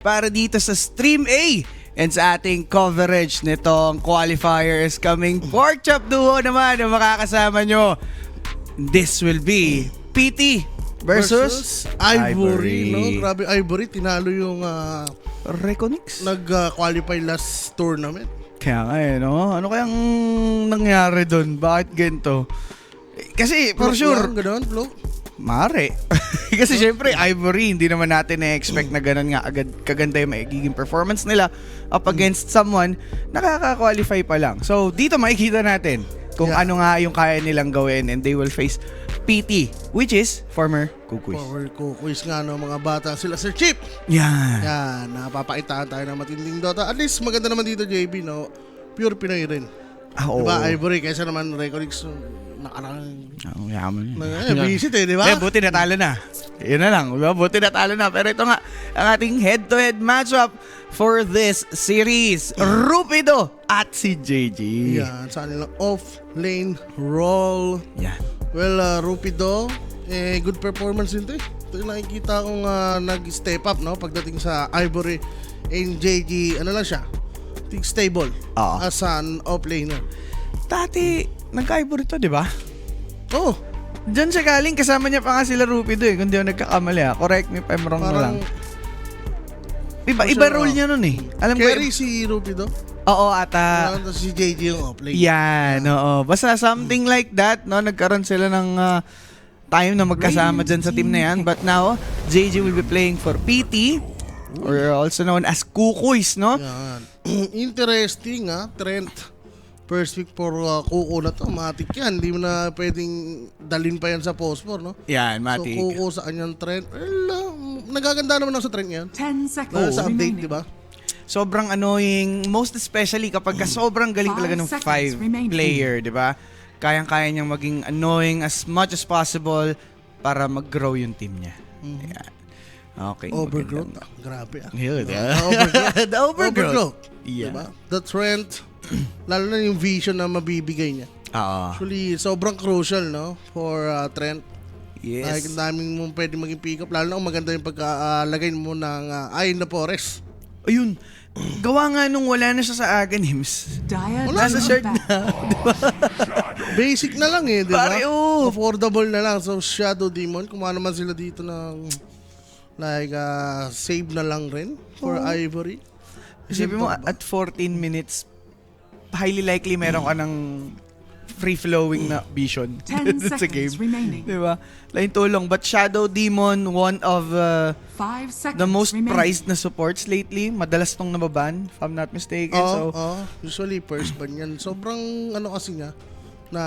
para dito sa Stream A and sa ating coverage nitong qualifiers coming pork chop duo naman ang makakasama nyo. This will be PT versus Ivory. No? Grabe, Ivory, tinalo yung Reconix. nag-qualify last tournament. Kaya nga no? Ano kayang nangyari doon? Bakit ganito? Kasi for sure, Ganoon, Flo? mare. Kasi syempre, Ivory, hindi naman natin na-expect na ganun nga agad kaganda yung magiging performance nila up against someone nakaka-qualify pa lang. So, dito makikita natin kung ano nga yung kaya nilang gawin and they will face PT, which is former Kukuis. Power Kukuis nga no, mga bata. Sila Sir Chip. Yan. Yan, napapakitaan tayo ng matinding Dota. At least maganda naman dito, JB, no? Pure Pinoy rin. Oo. Diba, Ivory, kaysa naman Reconix, nakarang... Ang yaman. Visit diba? Buti natalo na. Yun na lang. Diba? Buti natalo na. Pero ito nga, ang ating head-to-head matchup for this series. Rupido at si JG. Yan, sa kanilang off-lane roll. Yan. Well, Rupido, good performance din ito eh. Ito yung nakikita kong nag-step up, no? Pagdating sa Ivory and JG, ano lang siya? Think stable as an off-laner. Dati, nagka-Ivory to, di ba? Oh, Diyan siya galing, kasama niya pa nga sila Rupido eh, kung di ako nagkakamali ha. Correct me if I'm wrong na lang. Iba role niya nun eh. Alam ko, carry si Rupido. oo ata. Tapos si JG yung off-lane. Yan, oo. Basta something like that, no? Nagkaroon sila ng time na magkasama dyan sa team na yan. But now, JG will be playing for PT, or also known as Kukuis, no? Yan. Interesting Trent. First week for Kuko na to. Matik yan. Hindi mo na pwedeng dalhin pa yan sa post-4, no? Yan, Matik. So Kuko sa kanyang Trent. Well, nagaganda naman ako sa Trent yan. 10 seconds Sa update, remaining. di ba? Sobrang annoying, most especially kapag sobrang galing talaga ng 5 player, di ba? Kayang-kaya niyang maging annoying as much as possible para mag-grow yung team niya. Yan. Okay. Overgrowth. Grabe Yun, Overgrowth. The overgrowth. Yeah. Diba? The Trent, lalo na yung vision na mabibigay niya. Oo. Actually, sobrang crucial, no? For Trent. Yes. Like, ang daming mong pwede maging pick-up. Lalo na kung maganda yung pagkalagay mo ng Ayin na Forest. Ayun. Gawa nga nung wala na siya sa Aganims. Nasa shirt na. Basic na lang di ba? Pare, oo. Affordable na lang. So, Shadow Demon, kung ano man sila dito ng like, save na lang rin for Ivory. Isipin mo, at 14 minutes, highly likely meron ka ng free-flowing na vision 10 sa game. seconds remaining. Diba? Lain tulong. But Shadow Demon, one of 5 seconds the most remaining. prized na supports lately. Madalas tong nababan, if I'm not mistaken. So, Usually, first ban yan. Sobrang, kasi nga, na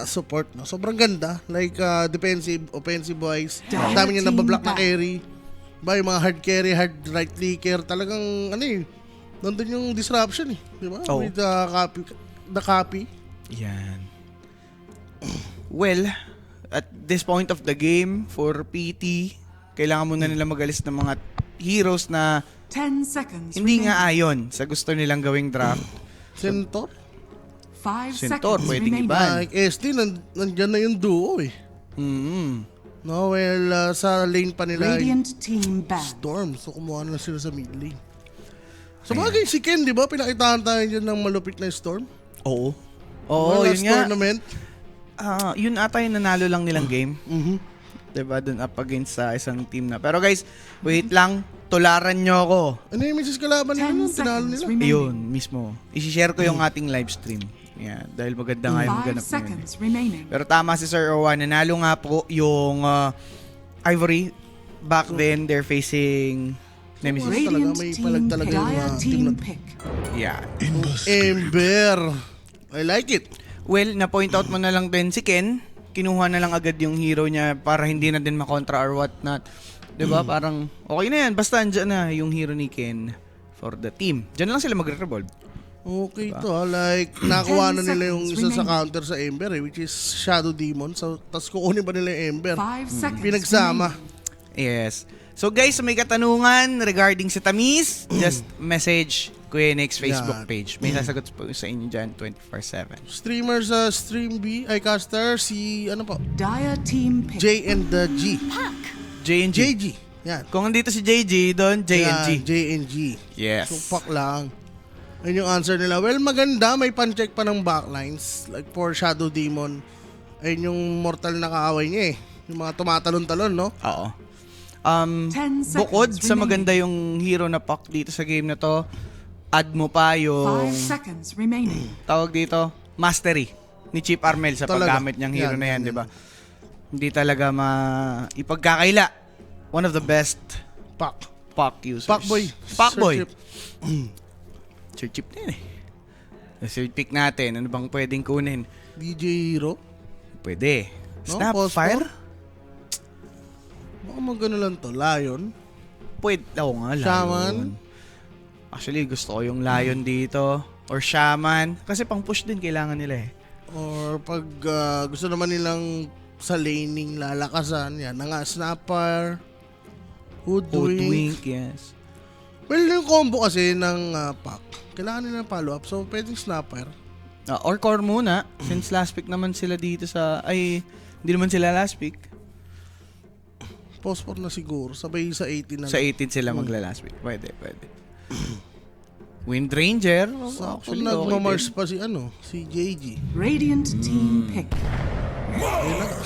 support. No? Sobrang ganda. Like, defensive, offensive wise. Ang dami niya nabablock na carry. Ba, yung mga hard carry, hard right clicker. Talagang, nandun yung disruption Di ba? Oh. With the copy. yan. Well, at this point of the game, for PT, kailangan muna nila magalis ng mga heroes na 10 seconds hindi remaining. nga ayon sa gusto nilang gawing draft. Centaur. 5 Centaur, seconds pwedeng remaining. iba. Like, SD, nandyan na yung duo No, well, sa lane pa nila Radiant team ban. Storm. So, kumuha na sila sa mid lane. So, bagay, si Ken, di ba? Pinakitaan tayo dyan ng malupit na Storm. Oo. Oo, Last yun nga. tournament. Yun ata yung nanalo lang nilang game. Diba? Dun up against sa isang team na. Pero guys, wait lang. Tularan nyo ako. Ano yung misis kalaban nila 10 nun? Tinalo seconds nila. remaining. Ayun, mismo. I-share ko yung ating live stream. Yeah, dahil maganda nga yung 5 ganap ngayon. seconds remaining. Pero tama si Sir Owan, nanalo nga po yung Ivory. Back then, they're facing Nemesis. Radiant may team palag pick. talaga yung Dire team team na- pick. Yeah. Ember. I like it. Well, na-point out mo na lang din si Ken. Kinuha na lang agad yung hero niya para hindi na din makontra or whatnot. Diba? Parang, okay na yan. Basta andyan na yung hero ni Ken for the team. Diyan lang sila magre-revolve. Okay to Like, nakuha na 10 nila yung seconds isa sa remaining. counter sa Ember which is Shadow Demon. So, tas kukunin pa nila yung Ember. 5 seconds Pinagsama. remaining. Yes. So guys, may katanungan regarding sa Tamis, just message Kuya Nick's Facebook Yan. page. May sasagot po sa inyo dyan 24/7. Streamer sa Stream B, iCaster, si, Dire team pick. J and the G. J&J. JG. Yan. Kung andito si JG, doon JNG. Yan, JNG. Yes. Supak lang. Ayun yung answer nila. Well, maganda. May pan-check pa ng backlines. Like for Shadow Demon. Ayun yung mortal na kaaway niya eh. Yung mga tumatalon-talon, no? Oo. 10 seconds Bukod sa remaining. maganda yung hero na pack dito sa game na to, add mo pa 5 yung seconds remaining. tawag dito, mastery ni Chip Armel sa Talaga. paggamit niyang hero Yan, na yan, yan, di ba? Hindi talaga ipagkakaila. One of the best Pack. pack users. Packboy. Packboy. Sir Chip. Sir Chip na yun eh. Third pick natin, ano bang pwedeng kunin? DJ Hero. Pwede. No? Snapfire? Baka magano lang to. Lion. Pwede. Oo nga, Lion. Shaman? Actually, gusto ko yung Lion dito. Or Shaman. Kasi pang push din kailangan nila eh. Or pag gusto naman nilang sa laning lalakasan. Yan na nga. Snapper. Hoodwink. Hoodwink, yes. Well, yung combo kasi ng pack. Kailangan nila follow-up. So, pwedeng Snapper. Or core muna. Since last pick naman sila dito sa... Ay, hindi naman sila last pick. Post na siguro. Sabay sa 18 na. Sa 18 sila magla-last pick. Pwede. Wind Ranger. So, Actually, kung nagmamars okay pa si JG. Radiant team pick.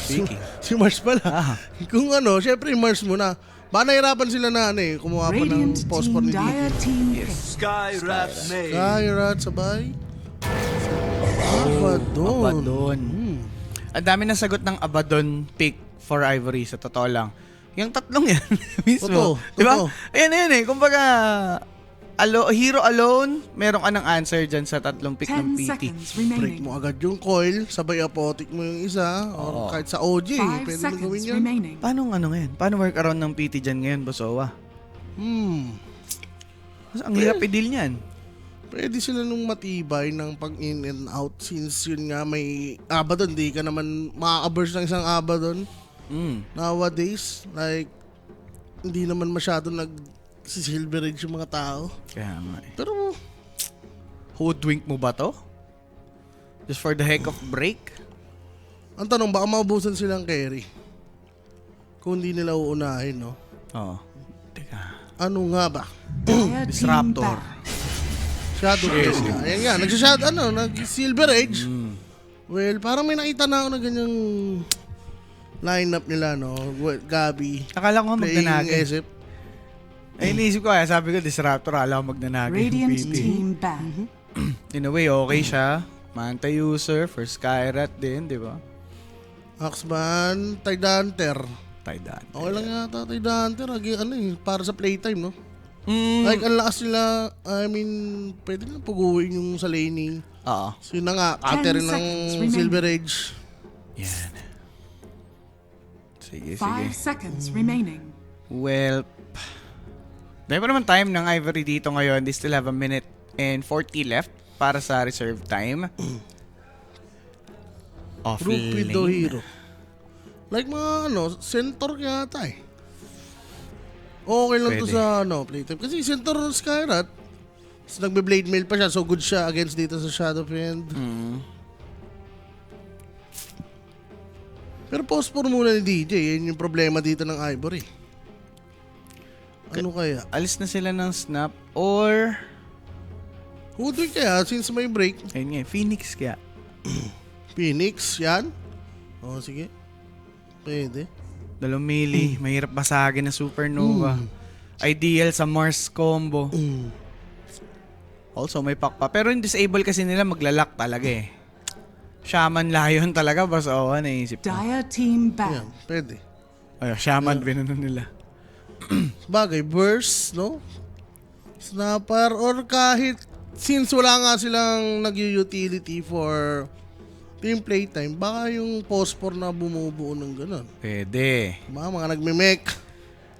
Speaking. Si Mars pala. Kung syempre Mars muna. Baka nahirapan sila na kumuha pa ng Radiant post team ni DJ. dire team pick. Skyrat May. Skyrat, sabay. Abaddon. Abaddon. Ang dami na sagot ng Abaddon pick for Ivory, sa totoo lang. Yung tatlong yan mismo. Totoo, Di ba? totoo. Ayan eh. Kumbaga, hero alone, meron ka ng answer dyan sa tatlong pick 10 ng PT. seconds Break remaining. mo agad yung coil, sabay apotic mo yung isa, or kahit sa OG, 5 pwede mo seconds gawin yan. remaining. Paano ngayon? Paano work around ng PT dyan ngayon, Bosowa? Kasi ang hirap i-deal niyan. Pwede sila nung matibay ng pag in and out since yun nga may Abaddon, di ka naman makaka-burst ng isang Abaddon. Nowadays, like, hindi naman masyado silver age yung mga tao. Kaya nga eh. Pero, Hoodwink mo ba to? Just for the heck of break? ang tanong, baka maubusan silang carry. Kung hindi nila uunahin, no? Oo. Teka. Ano nga ba? Dire team Disruptor. back. Shadow Quest nga. Ayan nga, nag-silver age. Well, parang may nakita na ako na ganyang lineup nila, no? Gabi, Akala ko nga playing magnanagay. SF. Ay, iniisip ko sabi ko, Disruptor, akala ko magnanagay yung Radiant PT. team back. In a way, okay siya. Manta user for Skyrat din, di ba? Axman, Tidehunter. Taidan. Okay lang yata Tidehunter. Para sa playtime, no? Mm. Like, ang lakas nila, pwede na puguin yung sa laning. Oo. So, yun na nga, cutter 10 ng seconds remaining. Silver Age. Yan. Sige, 5 sige. seconds remaining. Well, dahil pa naman time ng Ivory dito ngayon. They still have a minute and 40 left para sa reserve time. Off Group with the lane. hero. Like mga centaur yata eh. Okay lang to Pwede. sa playtime. Kasi centaur Skyrat, nagbe-blade mail pa siya, so good siya against dito sa Shadow Fiend. Pero post muna ni DJ, yan yung problema dito ng Ivory. Ano kaya? Alis na sila ng snap or... Hoodwink kaya since may break. Ayun nga, Phoenix kaya. Phoenix, yan. O, sige. Pwede. Dalawang melee, mahirap basagin na Supernova. Ideal sa Mars combo. Also, may pack pa. Pero yung disable kasi nila maglalak talaga eh. Shaman Lion talaga, basta naisip ko. Dire team back. Yan, pwede. Ay, Shaman binano nila. Bagay, burst, no? Snapper, or kahit since wala nga silang nag-utility for team playtime, baka yung Phosphor na bumubuo ng ganun. Pwede. Mga nagme-mech.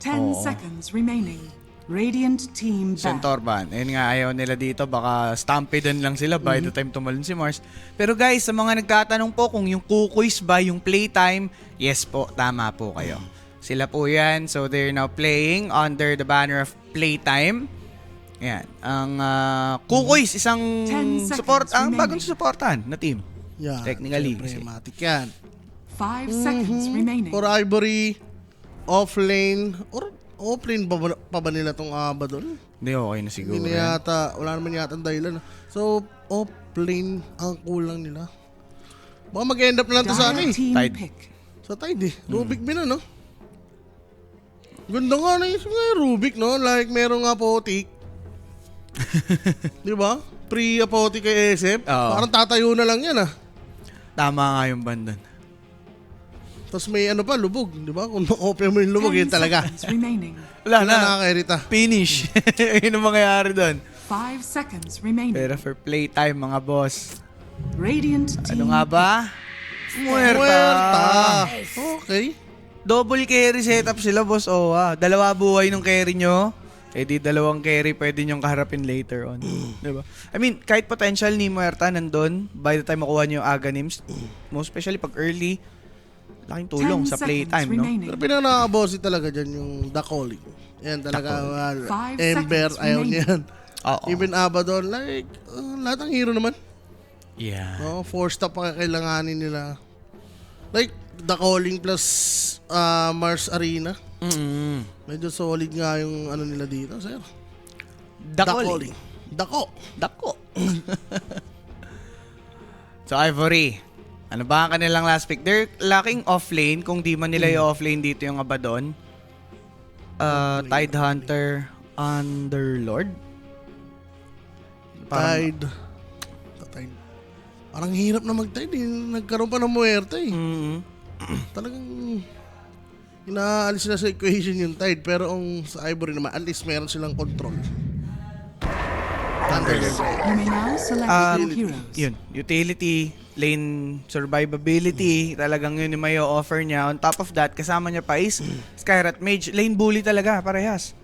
10 seconds remaining. Radiant team back. Centaurban. Ayun nga, ayaw nila dito. Baka stampedan lang sila by the time tumalon si Mars. Pero guys, sa mga nagtatanong po kung yung kukuis ba yung playtime, yes po, tama po kayo. Sila po yan. So they're now playing under the banner of playtime. Yan. Ang kukuis, isang 10 seconds support, ang remaining. bagong supportan na team. Yan. Technically, Siyempre, kasi. matik yan. 5 seconds remaining. For Ivory, off lane, or Off-lane pa ba nila tong Abaddon? Hindi, okay na siguro. Hindi na yata, wala naman yata ang dahilan. So, off-lane ang kulang nila. Baka mag-end up na lang to sa ano Dire eh. team Tide. pick. Sa Tide eh. Rubik bin no? Ganda nga na yung Rubik, no? Like, merong apotik. Di ba? Pre-apotik kay SF. Oo. Parang tatayo na lang yan, ah. Tama nga yung bandon. Tapos may ano pa, lubog. Di ba? Kung ma-open mo yung lubog, 10 yun talaga. seconds remaining. Wala na. Nakakairita. Finish. Yun ang mangyayari doon. 5 seconds remaining. Pero for playtime, mga boss. Radiant team. Ano nga ba? Muerta. Muerta. Okay. Double carry setup sila, boss. Dalawa buhay nung carry nyo. Eh di dalawang carry pwede nyong kaharapin later on. Diba? I mean, kahit potential ni Muerta nandun, by the time makuha nyo yung Aghanims, most especially pag early, laking tulong 10 sa seconds playtime, no? remaining. Pero pinaka-nakakabossy talaga dyan yung The Calling. Yan talaga. 5 Ember, seconds ayaw remaining. niyan. Oo. Even Abaddon, like, lahat ng hero naman. Yeah. No, 4-stop pa kailanganin nila. Like, The Calling plus Mars Arena. Medyo solid nga yung ano nila dito, sir. Dakoli. Dako. Dako. So, Ivory. Ano ba ang kanilang last pick? They're lacking offlane. Kung di man nila yung offlane dito yung Abaddon. Tidehunter, Underlord. Tide. Parang hirap na mag-tide. Nagkaroon pa ng muerte eh. Talagang inaalis na sa equation yung Tide. Pero ang sa Ivory naman, at least meron silang control. You may now select your heroes. Yun, utility, lane survivability, talagang yun yung may offer niya. On top of that, kasama niya pa is Skyrat Mage. Lane bully talaga, parehas.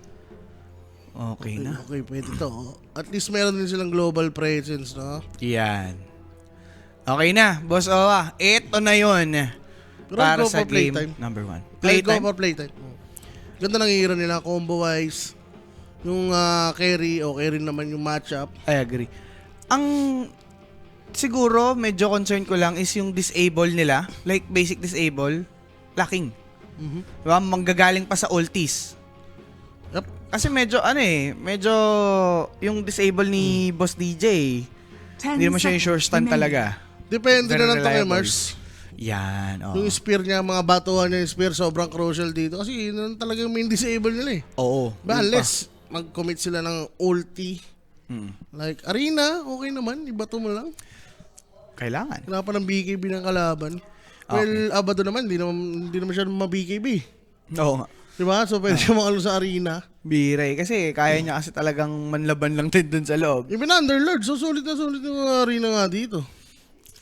Okay na. Okay, pwede to. At least meron din silang global presence, no? Yan. Okay na, Boss Owa. Ito na yun. Pero Para I'll go sa for game playtime. number 1. I'll go Playtime? for playtime. Ganda ng hero nila, combo-wise. Yung carry, okay rin naman yung matchup. I agree. Ang siguro medyo concern ko lang is yung disable nila. Like basic disable, lacking. Diba? Manggagaling pa sa ultis. Yep. Kasi medyo medyo yung disable ni Boss DJ, 10 hindi naman siya yung sure seconds stun remaining. talaga. Depende Very na lang to kay reliable. Mars. Yan, Yung spear niya, mga batuhan niya yung spear, sobrang crucial dito. Kasi yun lang talaga yung main disable nila eh. Oo. Ba, yun pa. unless mag-commit sila ng ulti. Like, Arena, okay naman. Ibato mo lang. Kailangan. Wala pa ng BKB ng kalaban. Well, Abaddon naman, hindi naman siya ma-BKB. Oo nga. Diba? So, pwede siya makalo sa Arena. Biray. Kasi kaya niya kasi talagang manlaban lang din dun sa loob. Even Underlord, so sulit yung Arena nga dito.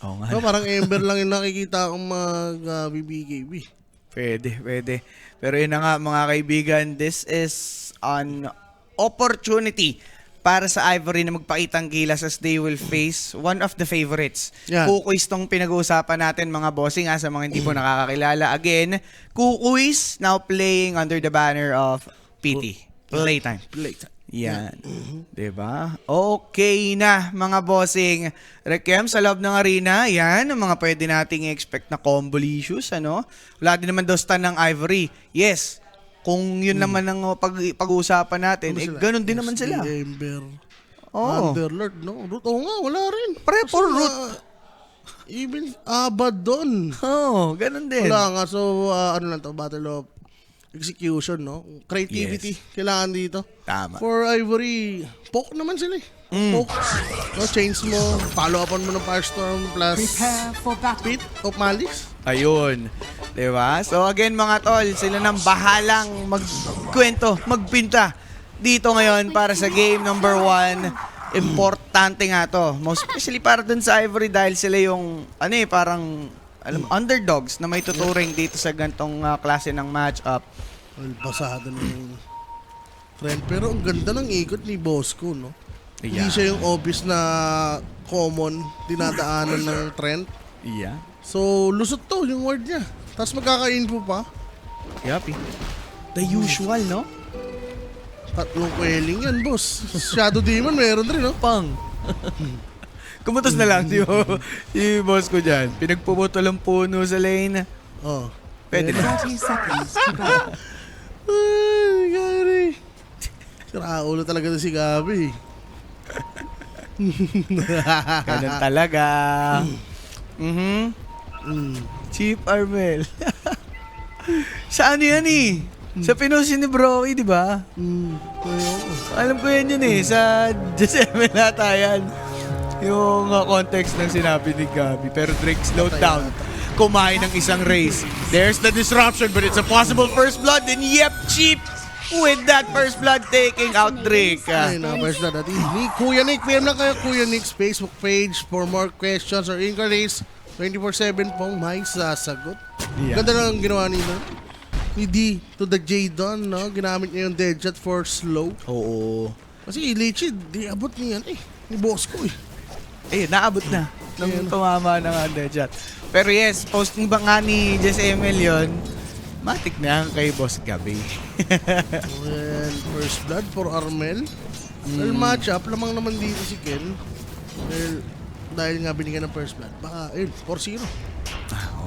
Oo nga. Diba? Parang Ember lang yung nakikita akong mag-BKB. Pwede. Pero yun na nga mga kaibigan, this is an opportunity para sa Ivory na magpakitang gilas as they will face one of the favorites. Yan. Kukuis tong pinag-uusapan natin mga bossing sa mga hindi po nakakakilala. Again, Kukuis now playing under the banner of PT. Playtime. Yan. Diba? Okay na mga bossing. Rekem sa loob ng arena, yan ang mga pwede nating expect na combo issues, ano? Wala din naman daw stun ng Ivory. Yes, kung yun naman ang pag-uusapan natin, ganun din naman sila. Ember. Oo. Underlord, no? Root, nga, wala rin. Pre, for Kasi, root. Even Abaddon. Oo, ganun din. Wala nga. So, ano lang to, Battle of Execution, no? Creativity. Kailangan dito. Tama. For Ivory, poke naman sila eh. Poke. No, change mo, follow-upan mo ng Firestorm plus Prepare for battle. Pit of Malice. Ayun. Diba? So again mga tol, sila nang bahalang magkwento, magpinta dito ngayon para sa game number 1. Importante nga to. Most especially para dun sa Ivory dahil sila yung, parang underdogs na may tuturing dito sa gantong klase ng matchup. Well, basado na yung friend. Pero ang ganda ng ikot ni Bosco, no? Hindi Yeah. siya yung obvious na common dinadaanan ng Trent. Yeah. So, lusot to yung word niya. Tapos magkaka-info pa. Yuppie. The usual, no? Tatlong quelling yan, boss. Shadow Demon meron rin, no? Pang. Kumutos na lang si boss ko dyan. Pinagpuputol ang puno sa lane. Oh. Pwede na. 30 seconds to go. Ay, God. Siraulo talaga na si Gabi. Ganun talaga. Chief Armel. Sa ano yan eh? Sa pinost ni Broky, di ba? Alam ko yan yun eh. Sa Giselle nata yan. Yung context ng sinabi ni Gabi. Pero Drake slowed down. Kumain ng isang race. There's the disruption, but it's a possible first blood. And yep, Chief with that first blood taking out Drake. Ay, na first blood natin. Ni Kuya Nick, PM lang kayo Kuya Nick's Facebook page for more questions or inquiries. 24/7 pong may sasagot. Yeah. Ganda lang ang ginawa nila. Ni D to the J Don, no? Ginamit niya yung deadshot for slow. Oo. Kasi Ilichi, di abot niyan eh. Ni boss ko eh. Naabot na. Nung tumama na nga ang deadshot. Pero yes, posting ba nga ni Jess Emil yun, matik na yan kay Boss Gabi. Well, first blood for Armel. Well, matchup, lamang naman dito si Ken. Well, dahil nga binigyan ng first blood, baka, 4-0.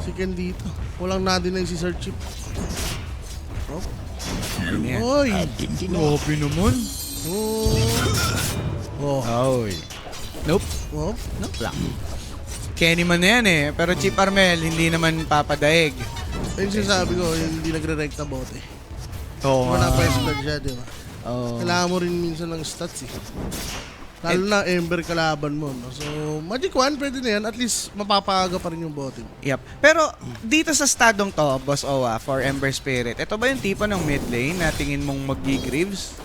Si Ken dito. Walang na-deny si Sir Chip. Oh. Oy! Grabe naman. Oy. Nope. Oh. Nope lang. Kenny man na yan eh. Pero Chief Armel, hindi naman papadaig. Ayun sinasabi ko, yung hindi nagre-recta bote. Oo. Wala first blood siya, di ba? Oo. Kailangan mo rin minsan ng stats eh. Lalo na Ember kalaban mo. No? So, Magic 1, pwede na yan. At least, mapapaga pa rin yung bote. Yep. Pero dito sa stadong to, Boss Owa, for Ember Spirit, ito ba yung tipo ng mid lane na tingin mong mag-Greaves?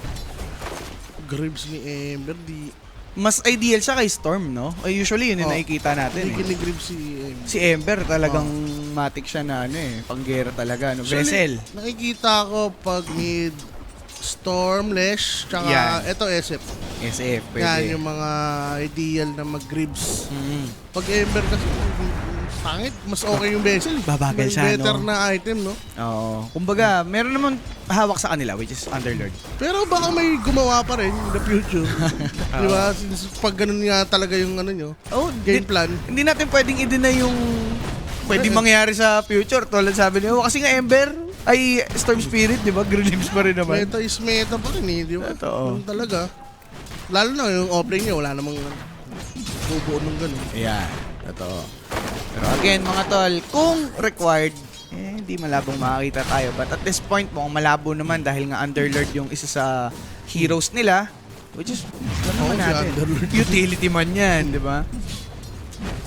Graves ni Ember, di... Mas ideal siya kay Storm, no? Usually yun yung nakikita natin Hindi eh. kinigrip si Ember. Si Ember talagang matik siya na ano eh, panggera talaga, no? Vessel. Nakikita ko pag mid Storm, Lesh, tsaka Yan. ito SF. SF, Yan pwede. yung mga ideal na mag-gribs. Mm. Pag Ember kasi, pangit, mas okay yung Vessel. Babagal May siya, better no? na item, no? Oo. Kumbaga, meron naman hawak sa kanila, which is Underlord. Pero baka may gumawa pa rin in the future. Di ba? Since pag ganun nga talaga yung ano nyo, Oh, game plan. Hindi natin pwedeng i-deny yung pwedeng mangyari sa future. Tulad sabi niyo, kasi nga Ember, ay Storm Spirit, di ba? Green Limbs pa rin naman. Meta is meta pa rin eh, di ba? Totoo. Ganun talaga. Lalo na yung offlane nyo, wala namang bubuo nung ganun. Yeah, totoo. Pero again, mga tol, kung required, hindi malabong makakita tayo. But at this point, mukhang malabo naman dahil nga Underlord yung isa sa heroes nila. Which is, ano naman si natin? Underlord. Utility man yan, di ba?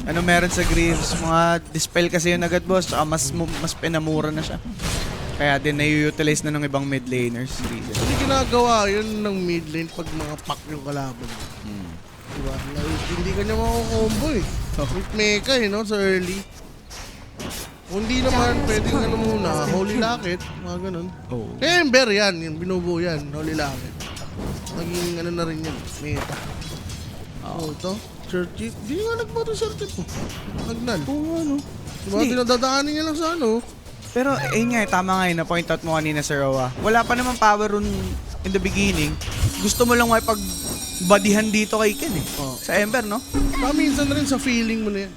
Ano meron sa Greaves? Mga dispel kasi yun agad, boss. Tsaka mas pinamura na siya. Kaya din na-utilize na ng ibang mid laners. Hindi ginagawa yun ng mid lane pag mga pack yung kalaban. Diba? Like, hindi ka niya makakombo eh. With mecha eh, no? So early. Kung hindi naman, pwedeng ano muna, Holy Locket, mga ganun. Oh. Ember yan, yung binubuo yan, Holy Locket. Naging ano na rin yan, meta. Ito, Churchill. Hindi nga nagboto sa Churchill po. Nagnal. Oo, ano. Diba, Hindi. dinadadaanin niya lang sa ano. Pero, nga, tama nga yun, na-point out mo kanina, Sir Owa. Wala pa naman power run in the beginning. Gusto mo lang badihan dito kay Ken eh. Sa Ember, no? Minsan rin sa feeling mo na yan.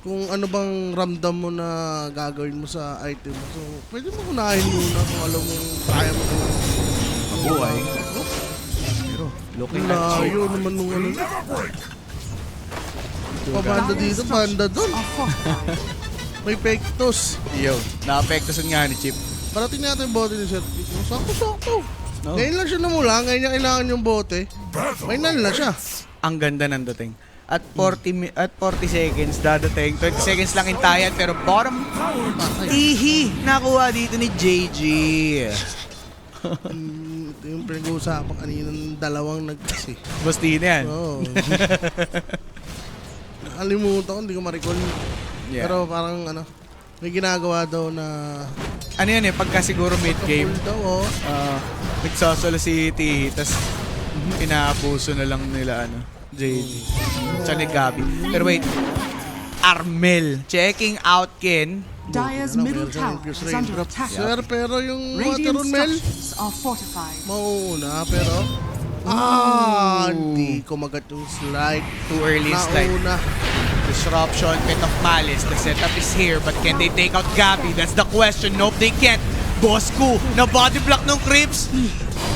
Kung ano bang ramdam mo na gagawin mo sa item mo. So, pwede mo unahin muna kung alam mo kaya mo kung Mabuhay. Pero, looking at layo naman nung ano. Pabanda dito, banda doon. May pektos. Yo, na-apektusan nga ni Chip. Parating natin yung bote ni Sir Chip. Sakto-sakto. No? Ngayon lang siya namula, ngayon niya kailangan yung bote. May nal na siya. Ang ganda ng dating. At 40 seconds dadating. 20 seconds lang intayan pero bottom ihi nakuha dito ni JG. Ito yung pinag-uusapan kanina ng dalawang nagkasi. Basti na yan. Oo. Nakalimutan ko, hindi ko ma-recall. Yeah. Pero parang ano, may ginagawa daw na Ano yan pagka siguro mid-game, full daw, oh. nagsasolo si T, tas pinaabuso na lang nila JG. Tsaka ni Gabi. Pero wait, Armel checking out Ken. Dire's middle tower is under attack. Sir, pero yung Radiant Waterun Mel, structures are fortified. mauuna, pero hindi kumagat yung slide. Too early slide. Nauna. Disruption, bit of malice. The setup is here, but can they take out Gabi? That's the question. Nope, they can't. Bosco, na body block ng Crips.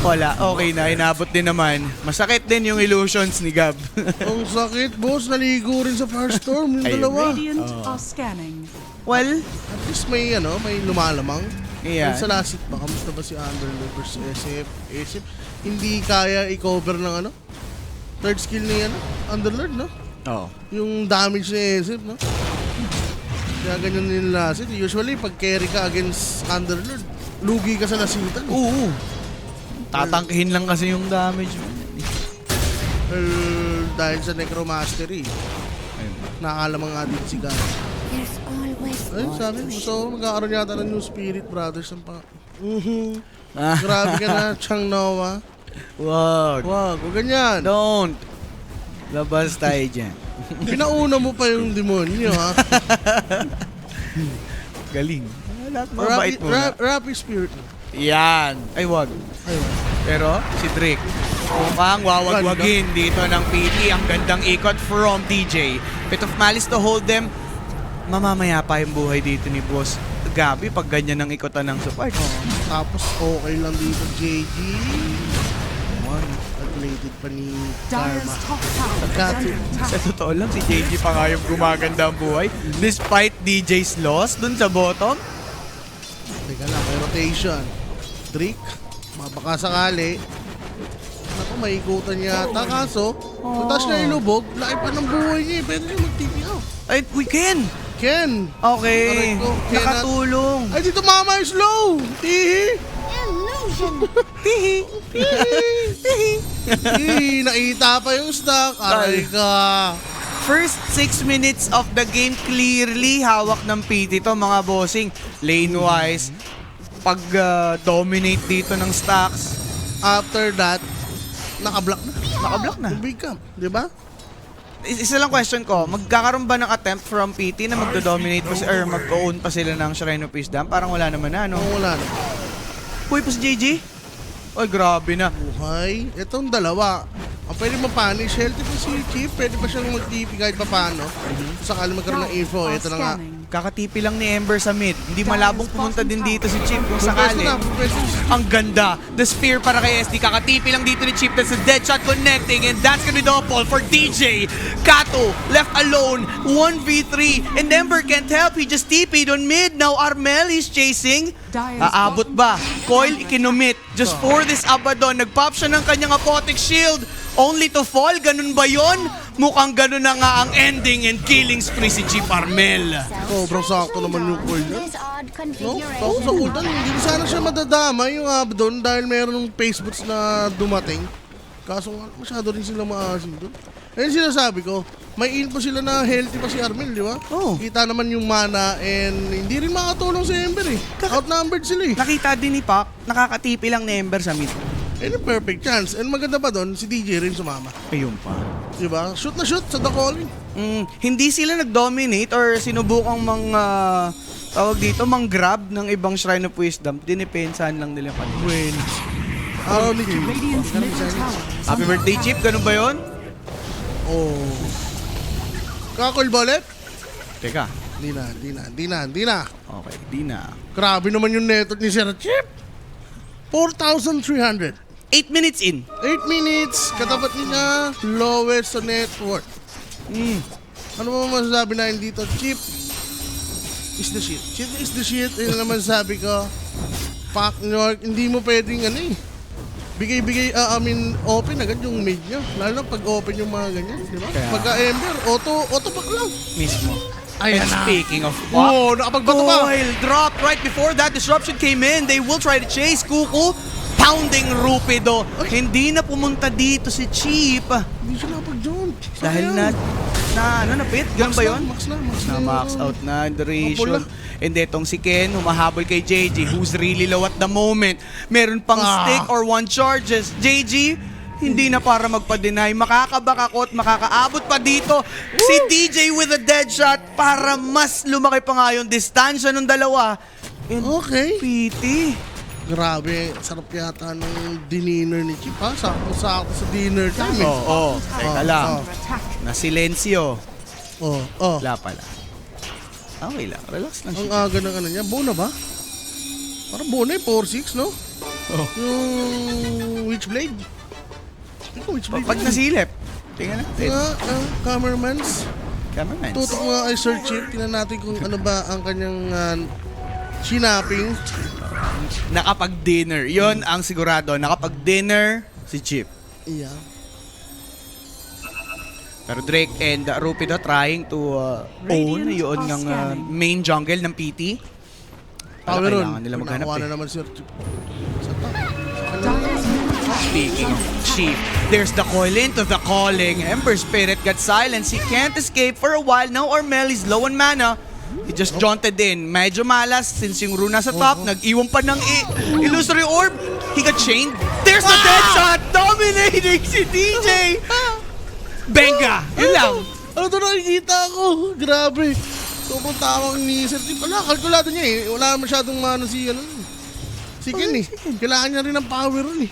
Wala, okay na, inabot din naman. Masakit din yung illusions ni Gab. Ang sakit, boss. Naligo rin sa Firestorm yung Ayun. dalawa. Radiant are scanning. Well, At least may lumalamang. Ayan. Sa last hit ba, kamusta ba si Underlord versus SF? SF, hindi kaya i-cover ng third skill ni Underlord, no? oh. Yung damage ni SF, no? Kaya ganyan yung last hit. Usually, pag carry ka against Underlord, lugi ka sa lasitan. Oo. Tatangkihin lang kasi yung damage mo. Dahil sa Necromastery, nakalamang nga din si Gan. There's always Ayun, sabi mo. So, magkakaroon yata ng new Spirit Brothers ng pa. Ah. Grabe ka na, Chang Noah. Wag. Wag ganyan. Don't. Labas tayo dyan. Pinauna mo pa yung demonyo, ha? Galing. Mabait mo na. Rapid Spirit. Yan. Ay, wag. Ayun. Pero, si Drake, mukhang wawagwagin dito ng PT. Ang gandang ikot from DJ. Bit of malice to hold them. Mamamaya pa yung buhay dito ni Boss Gabi pag ganyan ang ikotan ng support. Tapos, okay lang dito, JG. Calculated pa ni Dire's Karma. top tower is Got under it. Sa attack. totoo lang, si JG pa nga yung gumaganda ang buhay. Despite DJ's loss dun sa bottom. Teka lang, may rotation. Drake, baka sakali. Ako, maikutan yata. Kaso, pagtas na ilubog, laki pa ng buhay niya. Pwede siya mag-TP out. Ay, we can! Ken! Okay. Aray ko, Nakatulong. Ay, dito mama yung slow! Tihi! illusion. Tihi. Tihi! Nakita pa yung stock. Aray ka. First 6 minutes of the game, clearly hawak ng PT to mga bossing. Lane-wise, pag-dominate dito ng stacks. After that, nakablock na. Nakablock na. Yung big camp, di ba? Isa lang question ko, magkakaroon ba ng attempt from PT na magdo-dominate pa or mag-own pa sila ng Shrine of Wisdom? Parang wala naman na, no? Kung wala na. Uy, pa si JG? Ay, grabe na. Buhay. Itong dalawa. Ang pwede mapanish, healthy pa si Chief. Pwede pa siyang mag-TP kahit pa paano. Sakali magkaroon ng info, Are ito na nga. scanning. Kakatipi lang ni Ember sa mid. Hindi malabong pumunta din dito si Chip kung Pwesto sakali. na, pwesto na. Ang ganda. The spear para kay SD. Kakatipi lang dito ni Chip. That's a dead shot connecting. And that's gonna be the fall for DJ. Kato left alone. 1v3. And Ember can't help. He just TP'd on mid. Now Armel is chasing. Aabot ba? Coil ikinumit. Just for this Abaddon. Nag-pop siya ng kanyang Apotic Shield. Only to fall. Ganun ba yon? Mukhang ganun na nga ang ending and killing spree si Chip Armel. Sobrang sakto naman yung coil niya. This odd No? Tapos sa configuration. ultan, hindi sana siya madadama yung Abdon dahil meron ng pace boots na dumating. Kaso nga, masyado rin sila maasim doon. Ayun sinasabi ko, may info sila na healthy pa si Armel, di ba? Oo. Kita naman yung mana and hindi rin makatulong si Ember eh. Outnumbered sila eh. Nakita din ni Pac, nakakatipi lang ni Ember sa mid. And a perfect chance. And maganda pa doon, si DJ rin sumama. Ayun pa. Di ba? Shoot na shoot sa the calling. Hindi sila nag-dominate or sinubukang tawag dito, mang-grab ng ibang Shrine of Wisdom. Dinipensahan lang nila kanila. When? Araw ni Jim. Radiant's middle tower is Happy under birthday, attack. Chip. Ganun ba yun? Oh. Kakol bullet? Teka. Di na. Okay, di na. Grabe naman yung network ni Sir Chip. 4,300. 8 minutes in. 8 minutes, katapat niya, lowest sa net worth. Ano mo masasabi natin dito? Chip is the shit. Chip is the shit. Yun naman sabi ko. Pac New York, hindi mo pwedeng bigay-bigay, open agad yung mid niya. Lalo na pag open yung mga ganyan, di ba? Kaya- Pagka Ember, auto pack lang. Mismo. Ayan And na. speaking of Oo, nakapagbato pa. Coil dropped right before that disruption came in. They will try to chase Kuku. Pounding Rupido. Hindi na pumunta dito si Chip. Hindi siya nakapag-jump. Dahil na napit? Ganun ba yun? Max na. Na-max out na ang Mapula. duration. And etong si Ken, humahabol kay JG, who's really low at the moment. Meron pang stick or one charges. JG, hindi na para magpa-deny. Makakabakakot, makakaabot pa dito. Si DJ with a dead shot para mas lumaki pa nga yung distansya ng dalawa. And Okay. PT. Grabe, sarap yata ng dinner ni Chip ha. Sakto-sakto sa dinner time eh. Oo, teka lang. Under attack. Na silensyo. Oh. Wala pala. Okay lang, relax lang Ang siya. aga ng niya. Buo na ba? Parang buo na 4-6, no? Oh. Yung Witchblade. Ito, Witchblade. Pag nasilip, tingnan natin. Cameraman's. Cameraman. Tutok nga kay Sir Chip. Tingnan natin kung ano ba ang kanyang shinapping. Nakapag-dinner. Yon ang sigurado. Nakapag-dinner si Chip. Yeah. Pero Drake and Rupido trying to own yun ng main jungle ng PT. Power Kailangan on. nila maghanap Nakuha eh. na naman Sir Chip. Sa top. Dire's middle tower Speaking is of under Chief, there's the coil into the calling. Ember Spirit got silence. He can't escape for a while. Now Ormel is low on mana. He just jaunted in. Medyo malas since yung Runa sa top. Nag-iwan pa ng illusory orb. He got chained. There's the dead shot! Dominating si DJ! Benga! Yun lang. Ano to nakikita ko? Grabe. Sobrang tawang ni Sir Chip. Wala, kalkulado niya eh. Wala masyadong mano si ano. Si Ken eh. Kailangan niya rin ng power ron eh.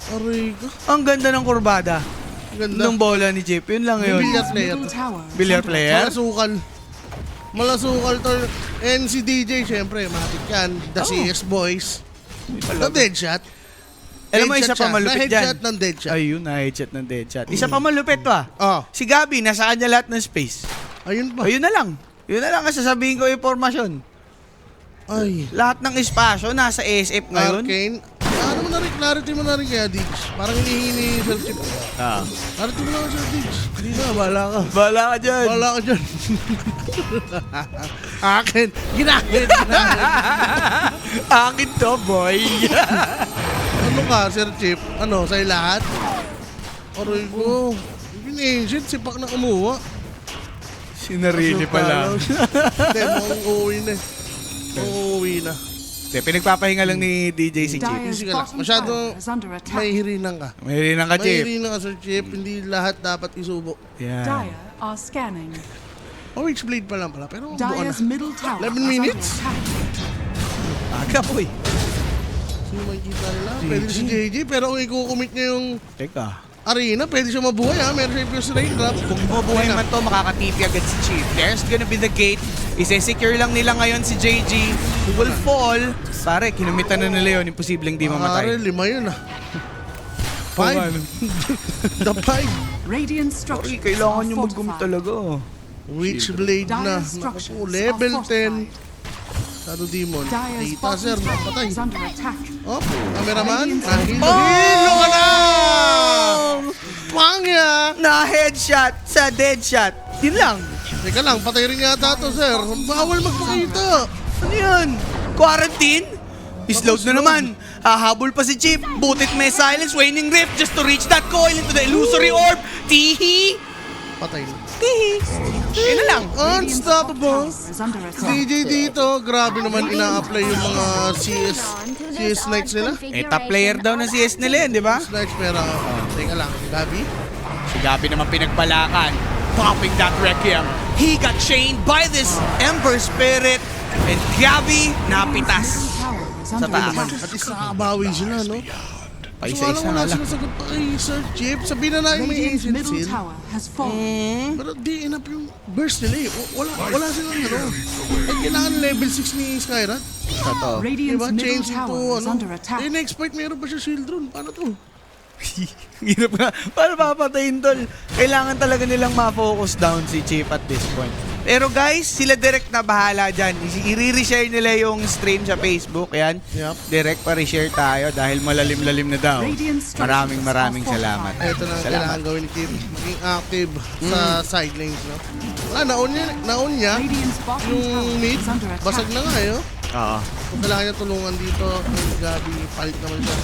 Aray ko. Ang ganda ng kurbada. Ganda. Nung bola ni Chip. Yun lang yun. Billiard player. middle tower. Billiard player? Malasukal. Malasukal to. And si DJ, syempre, matik yan. The CS boys. The dead shot. Alam mo, Dead isa shot pa siya. malupit Na dyan. headshot ng dead shot. Ayun, na-headshot ng dead shot. Isa pa malupit pa. Oh, Si Gabi, nasa kanya lahat ng space. ayun pa. Ayun na lang. Yun na lang ang sasabihin ko informasyon. Ay. Lahat ng espasyo nasa ASF ngayon. Arcane. Ano mo na rin, clarity mo na rin kaya, Diggs. Parang hinihingi ni Sir Chip. Ah. Clarity mo na ako, Sir Diggs. Hindi na, bahala ka. Bala ka dyan. Bahala ka dyan. Akin. Ginagin. Akin to, boy. Ano ka, Sir Chip? Ano, sa'yo lahat? Aray ko. Even ancient, sipak na kumuha. Sinarili pala. Hindi, mukhang uuwi na eh. Uuwi na. Hindi, pinagpapahinga lang ni DJ si Chip. Dire's Sige lang. bottom Masyadong tower is under attack. may hirinan ka. May rin ang ka, May Chip. hirinan ka, Sir Chip. Hindi lahat dapat isubo. Yeah. Dire are scanning. Oh, Witchblade pa lang pala. Pero buo na. Dire's middle tower 11 is under minutes? attack. Aga, boy. Sino makikita nila? Pwede si JJ, pero kung i-commit niya yung Teka. arena, pwede siya mabuhay ha. Meron siya yung first rain drop. Kung mabuhay man to, makakatipi agad si Chief. There's gonna be the gate. Ise-secure lang nila ngayon si JG. Who will fall. Pare, kinumitan na nila yun. Imposibleng di Pare, mamatay. 5 yun ah. Oh, 5. ano? The 5. Radiant structures Sorry, kailangan are nyo mag-gumit fortified. talaga. Witchblade na. Dire structures Naku, level are fortified. 10. Shadow Demon. Dire's Dita, sir. bottom tower Napatay. is under attack. Oh, cameraman. Radiant's Hilo Oh! ka na! Pangya! Na-headshot sa dead shot. Yun lang. Teka lang, patay rin yata to, sir. Bawal magpakita. Ano yun? Quarantine? Isload na naman. Hahabol pa si Chip. Butit may silence. Waning Rift just to reach that coil into the illusory orb. Tihi! Patay na. Tihi! Yun na lang. Radiant's top Unstoppable. tower is under attack. DJ dito, grabe naman ina-apply yung mga CS Knights nila. Eh, top player daw ng CS nila yun, di ba? Knights, pero teka lang, Gabi. Si Gabi naman pinagpalakan. Popping that Requiem. He got chained by this Ember Spirit. And Gabi napitas. Tower is Sa under taas. attack. At least nakakabawi sila, no? Pa So, alam isa-isa mo na na lang. sinasagot pa kay Sir Chip. Sabihin na namin may Radiant's ancient middle seal. tower has fallen. Pero di enough yung burst nila eh. Wala silang ano. Eh, kailangan level 6 ni Skyrat. Totoo. Radiant's Diba? middle Change into tower is ano. under attack. Eh, na-expect meron pa siya shield rune. Paano to? Hirap nga. Paano papatayin, tol? Kailangan talaga nilang ma-focus down si Chip at this point. Pero guys, sila direct na bahala dyan. I-re-share nila yung stream sa Facebook. Yan. Yup. Direct pa re-share tayo dahil malalim-lalim na daw. Maraming salamat. Ito na ang kailangan gawin ni Tim. Maging active sa sidelines, no? Wala, naon niya. Radiant's bottom Yung tower mid, is under basag attack. na nga eh. Oh. Oo. Kung kailangan niya tulungan dito, ang Gabi, palit naman siya.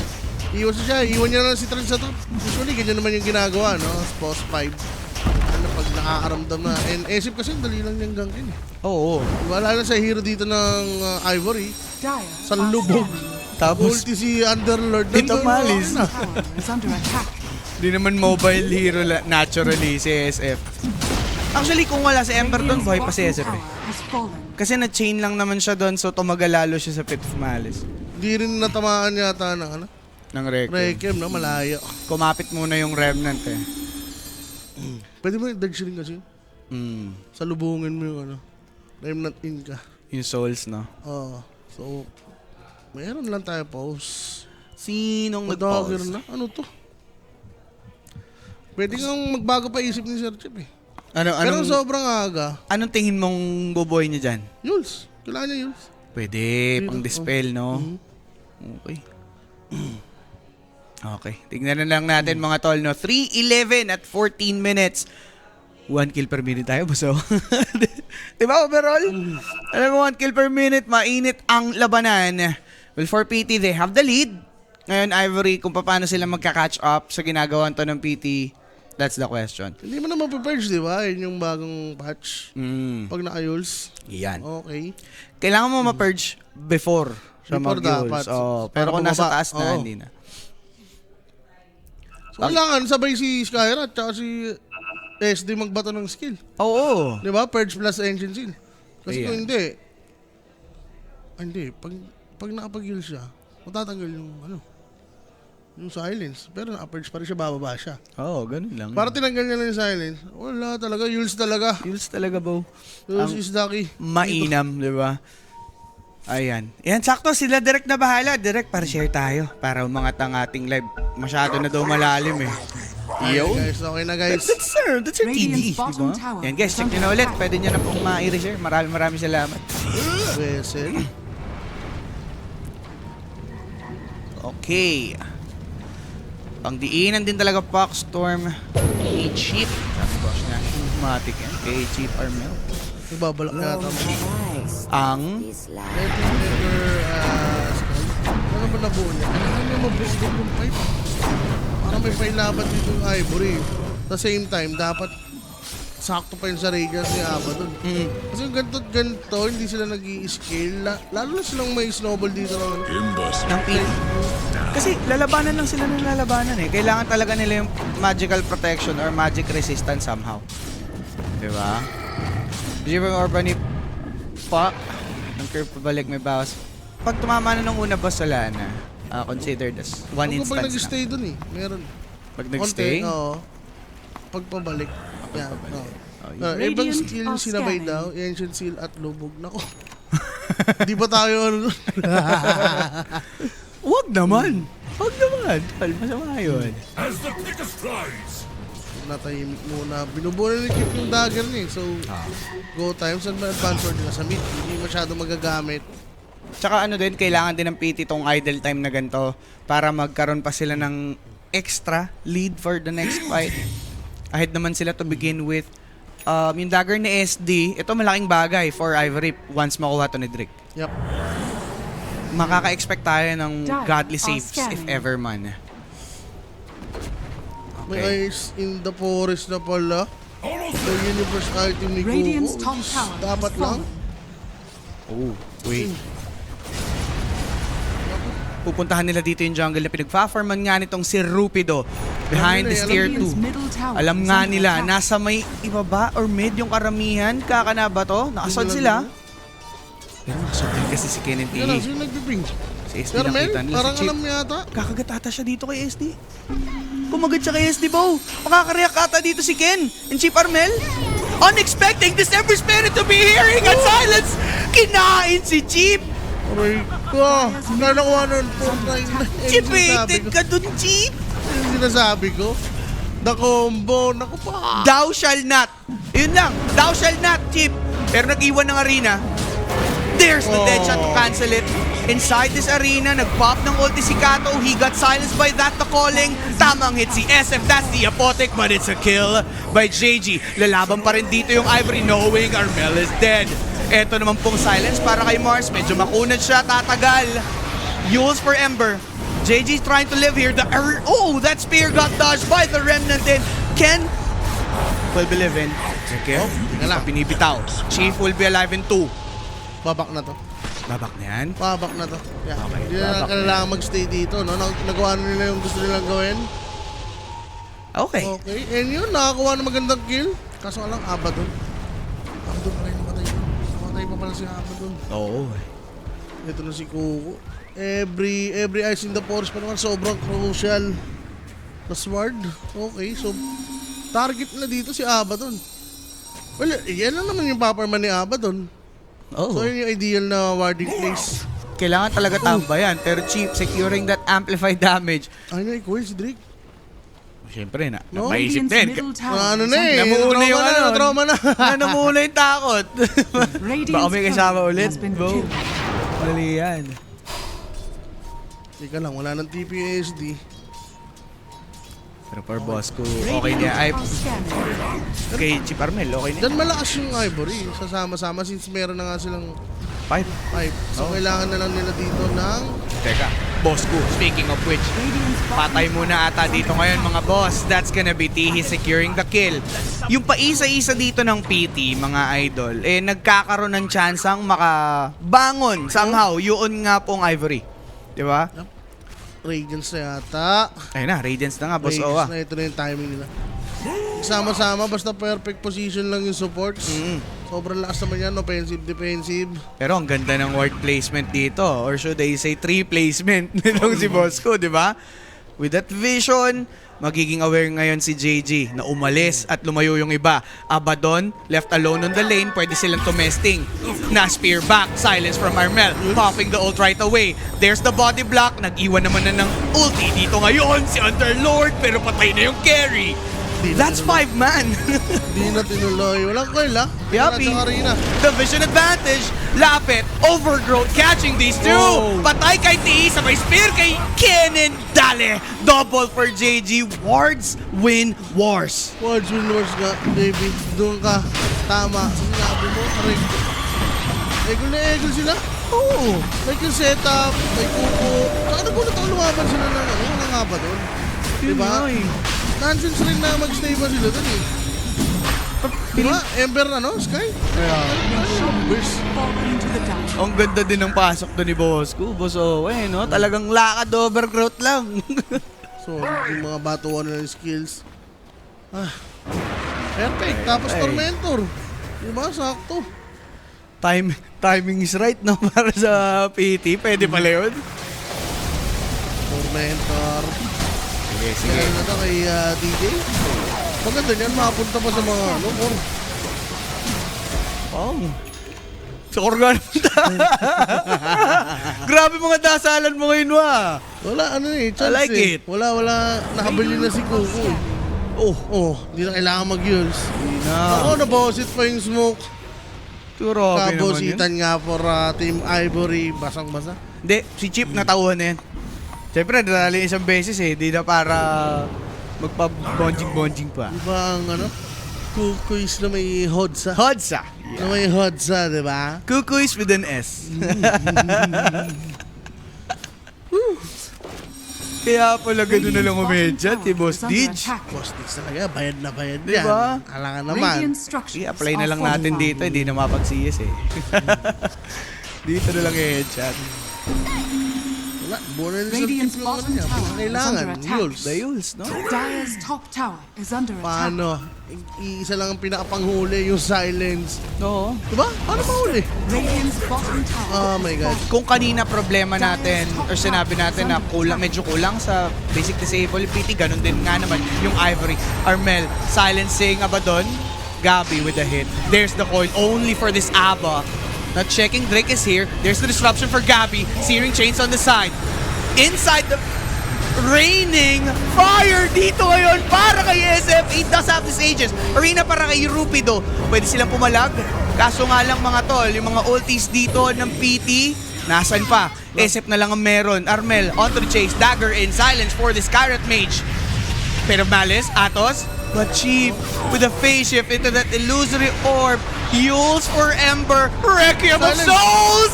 Iwan niya na lang si Trent sa top. Usually, ganyan naman yung ginagawa, no? Post 5. Ano, pag nakakaramdam na. And Esip kasi, dali lang niyang gangkin eh. Oo. Wala na sa hero dito ng Ivory. Dire Sa are lubog. scanning. Tapos, Ulti si Underlord. Dito Nandun, malis. wala na. Tower is under attack. di naman mobile hero naturally si SF. Actually, kung wala si Ember doon, buhay pa si Radiant's SF bottom eh. tower has fallen. Kasi na-chain lang naman siya doon, so tumagal lalo siya sa Pit of Malice Di rin natamaan yata ng ano. ng Requiem. Requiem, no? Malayo. Kumapit muna yung Remnant eh. Pwede mo yung dodge rin kasi. Salubungin mo yung ano. Remnant in ka. Yung souls, no? Oo. So, Meron lang tayo pause. Sinong Dagger nag-pause? na? Ano to? Pwede kang magbago pa isip ni Sir Chip eh. Ano, Pero sobrang aga. anong tingin mong buboy niya dyan? Yules. Kailangan niya Yules. Pwede, Dito, pang dispel, no? Mhm. Okay. Okay. Tingnan na lang natin mga tol, no? 3:11 at 14 minutes. 1 kill per minute tayo, buso. Diba, overall? Alam mo, 1 kill per minute, mainit ang labanan. Well, for PT, they have the lead. Ngayon, Ivory, kung paano sila magka-catch up sa ginagawa to ng PT, that's the question. Hindi mo naman pa-purge, di ba? Yun yung bagong patch. Pag naka-Yules. Yan. Okay. Kailangan mo ma-purge before siya Before dapat. mag-use. Oh, pero Para kung nasa bumaba. taas na, Oo. hindi na. So, kailangan sabay si Skyra at saka si SD magbato ng skill. Oo. Di ba? Purge plus engine seal. Kasi Ayan. kung hindi, pag nakapag-heal siya, matatanggal yung yung silence. Pero naka-purge pa rin siya, bababa siya. Oo, ganun lang. Para tinanggal niya lang yung silence, wala talaga, Yules talaga. Feels talaga, Bo. Yules is lucky. Mainam, di ba? Ayan. Yan, sakto. Sila direct na bahala. Direct, para share tayo. Para umangat ang ating live. Masyado na daw malalim eh. Yo. Guys, okay na guys. That's our TD. Radiant's bottom Diba? tower Yan guys, check is nyo na under ulit. attack. Pwede nyo na pong ma-i-share. Maraming salamat. Vessel. Okay. Pangdiinan din talaga Fox Storm. A-Cheap. Tapos na. Automatic yan. Kay Cheap Armel. Ibabalak yata mo. Ang Never, ano ba nabuo niya? Ano niya mabuo din yung fight? Parang may pailaban dito yung Ivory. At the same time, dapat sakto pa yun sa radiance ni Aba dun. Kasi yung ganito, hindi sila nag-i-scale. Lalo na silang may snowball dito naman. ng pin. Kasi lalabanan lang sila ng lalabanan eh. Kailangan talaga nila yung magical protection or magic resistance somehow. Diba? Jibang Orban ni Fuck. Ang curve pabalik may bawas. Pag tumama na nung una boss, wala na. Considered as one Ako pag instance nag-stay na. dun eh. Meron. Pag nag-stay? Konti, oo. Pagpabalik. Yan. Oo. Oh, Ibang Radiant skill are sinabay scanning. daw. Ancient Seal at Lubog. Nako. Di ba tayo ano dun? Wag naman. Wag naman. Tol, masama yun. Natahimik muna. Binubuo na ni Kip yung dagger niya eh. So, go time. Saan ba advance sword nila? Sa mid. Hindi masyado magagamit. Tsaka ano din, kailangan din ng PT tong idle time na ganito para magkaroon pa sila ng extra lead for the next fight. Ahead naman sila to begin with. Yung dagger ni SD, ito malaking bagay for Ivory once makuha to ni Drake. Yup. Makaka-expect tayo ng Done. godly All saves scanning. if ever man. May ice in the forest na pala. The universe item ni Radiant's Kuko. top tower Dapat has lang. fallen. Oh, wait. Pupuntahan nila dito yung jungle na pinagpa-farman nga nitong si Rupido behind this tier 2. Radiant's middle tower Alam is nga under nila, attack. nasa may ibaba or mid yung karamihan. Kakana ba to? Nakasod sila. Pero nakasod din kasi si Ken and Yan lang, TE. sino nagpiping? Si SD Pero men, nakita nila parang si Chip. alam yata. Kakagat ata siya dito kay SD. Kumagat siya kay SD, Bo. Makakareact ata dito si Ken and Chip Armel. Unexpecting December Spirit to be hearing at silence. Kinain si Chip. Aray ko. Nanakuha nun po. Chipated ka dun, Chip. Yung sinasabi ko. The combo. Naku pa. Thou shall not. Yun lang. Thou shall not, Chip. Pero nag-iwan ng arena. There's the dead shot to cancel it. Inside this arena, nag-pop ng ulti si Kato. He got silenced by that the calling. Tamang hit si SF. That's the apotek, but it's a kill by JG. Lalaban pa rin dito yung Ivory knowing Armel is dead. Eto naman pong silence para kay Mars. Medyo makunad siya, tatagal. Yules for Ember. JG's trying to live here. That spear got dodged by the Remnant and Ken will be living. Okay. Pinibitaw. Chief will be alive in 2. Babak na to. Babak na yan. Babak na to. Yeah. Okay, Hindi na babak na kailangan magstay dito. No? Nagawa na nila yung gusto nilang gawin. Okay. Okay. And yun, nakakuha ng magandang kill. Kaso lang, Aba dun. Aba dun pa rin namatay dun. Namatay pa pala si Aba dun. Oo. Ito na si Kuko. Every ice in the forest pa naman sobrang crucial. The sword. Okay, so target na dito si Aba dun. Well, yan lang naman yung paparman ni Aba dun. Oh. So yun yung ideal na warding place. Kailangan talaga tambayan. Pero Chief, securing that amplified damage. Ay, na-coil si Drake. Siyempre, No, napaisip Radiant's din. middle tower Ano is na eh. under Namuna yung ano. Trauma na. Namuna yung takot. Radiant's Baka may kasama turret ulit. has been Bo. killed. Mali yan. Teka lang, wala ng TPSD. Pero for boss ko, okay niya. Ay, Are scanning. kay Chief Armel, okay niya. Diyan malakas yung Ivory. Sasama-sama since meron na nga silang 5. 5. So, kailangan na lang nila dito ng... Teka, boss ko, speaking of which, patay muna ata dito ngayon mga boss. That's gonna be Tihi securing the kill. Yung paisa-isa dito ng PT, mga idol, nagkakaroon ng tsansang makabangon somehow. Yun nga pong Ivory. Di ba? Radiance na yata. Ayun na, Radiance na nga, boss Radiance Owa. na, ito na yung timing nila. Sama-sama, basta perfect position lang yung supports. Sobrang lakas naman yan, offensive, defensive. Pero ang ganda ng ward placement dito. Or should I say, 3 placement nitong si Bosco, di ba? With that vision, magiging aware ngayon si JG na umalis at lumayo yung iba. Abaddon, left alone on the lane, pwede silang tumesting. Na spear back, silence from Armel, popping the ult right away. There's the body block, nag-iwan naman na ng ulti dito ngayon si Underlord, pero patay na yung carry. That's 5 man. Di na tinuloy. Walang coil ha. Yapi. Wala sa arena. The vision advantage. Lapit. Overgrowth. Catching these two. Oh. Patay kay T. Sabay spear kay Kenan. Dale. Double for JG. Wards win wars. Words win wars nga, David. Doon ka. Tama. Sinabi mo, correct. Egol na egol sila. Oh. Like yung setup, may kuko. Saka nagulat ako lumaban sila ng ano, wala nga ba doon? Diba? Nonsense rin na mag-stay ba sila doon eh. Diba? Ember ano, Sky? Burst. Falling to the down. Ang ganda din ng pasok doon ni Bosco. Boss Owe, no? Talagang lakad overgrowth lang. So, yung mga batuan na ng skills. Ah. Perfect. Tapos Ay. Tormentor. Diba? Sakto. Timing is right, no? Para sa PT. Pwede pala yun. Tormentor. Sige, Kaya na ito kay DJ. Maganda niyan, makapunta pa sa mga ano, or Oh. Sa Korgan. Grabe mga dasalan mo ngayon, wa. wala ano eh, chance I like eh. it. Wala, nakabili na si Kuko eh. Oh, hindi na kailangan mag-use. Na. Ako, nabosit pa yung smoke. Grabe naman yun. Kabositan nga for Team Ivory, basang-basa. Hindi, si Chip natauhan na yan. Siyempre, nadali isang beses eh. Di na para magpa-bonjing-bonjing pa. Diba ang ano? Kukuis na may hodsa. Hodsa. Na may hodsa, diba? Kukuis with an S. Kaya pala gano'n na lang umedya, si Boss Didge. Boss Dix talaga, bayad na bayad yan. Diba? Alangan naman. Radiant structures I-apply na are lang natin fortified. dito, hindi na mapagsiyas eh. Dito na lang i-headshot. Wala, buwan na Radiant's yung ano bottom niya. tower is Kailangan, under attack. Yules. The Yules, no? Dire's top tower is under attack. Paano? Iisa lang ang pinakapanghuli, yung silence. Oo. Diba? Paano mahuli? Radiant's bottom Oh tower. my God. Kung kanina problema natin or sinabi natin na medyo kulang sa basic disable PT, ganun din nga naman yung Ivory. Armel silencing Abaddon. Gabi with the hit. There's the coil only for this Aba. Not checking, Drake is here. There's the disruption for Gabi. Searing Chains on the side. Inside the raining fire dito ngayon para kay SF. It does have these ages. Arena para kay Rupido. Pwede silang pumalag. Kaso nga lang mga tol, yung mga ultis dito ng PT, nasan pa? SF na lang ang meron. Armel, onto the chase. Dagger in. Silence for this Skyrat Mage. Pero Malice, Atos, but Chief with a phase shift into that illusory orb. Yules for Ember. Requiem of Silence. Souls!